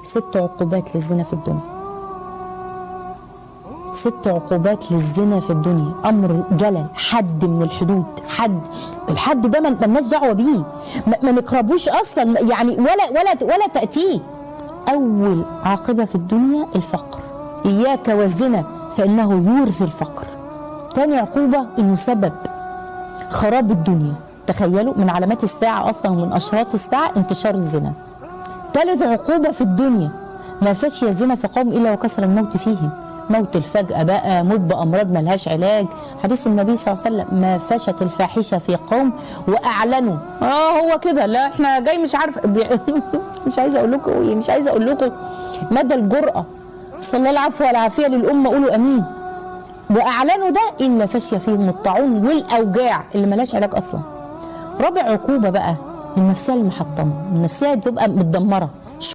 6 عقوبات للزنا في الدنيا. 6 عقوبات للزنا في الدنيا، امر جلل، حد من الحدود، الحد ده مالناش دعوه بيه، ما نقربوش اصلا يعني، ولا تاتيه. اول عاقبه في الدنيا الفقر، اياك والزنا فانه يورث الفقر. تاني عقوبه انه سبب خراب الدنيا، تخيلوا من علامات الساعه اصلا ومن اشراط الساعه انتشار الزنا. ثالث عقوبه في الدنيا ما فشي الزنا في قوم الا وكسر الموت فيهم، موت الفجأة بقى، موت بأمراض ملهاش علاج. حديث النبي صلى الله عليه وسلم ما فشت الفاحشة في قوم وأعلنوا هو كده، لا احنا جاي مش عارف مش عايزة أقول لكم ايه، مش عايزة أقول لكم مدى الجرأة، صلى الله العفو والعافية للأمة، قولوا أمين. وأعلنوا ده إلا فشي فيهم الطاعون والأوجاع اللي ملهاش علاج أصلا. رابع عقوبة بقى النفسية المحطمة، النفسية بتبقى متدمرة،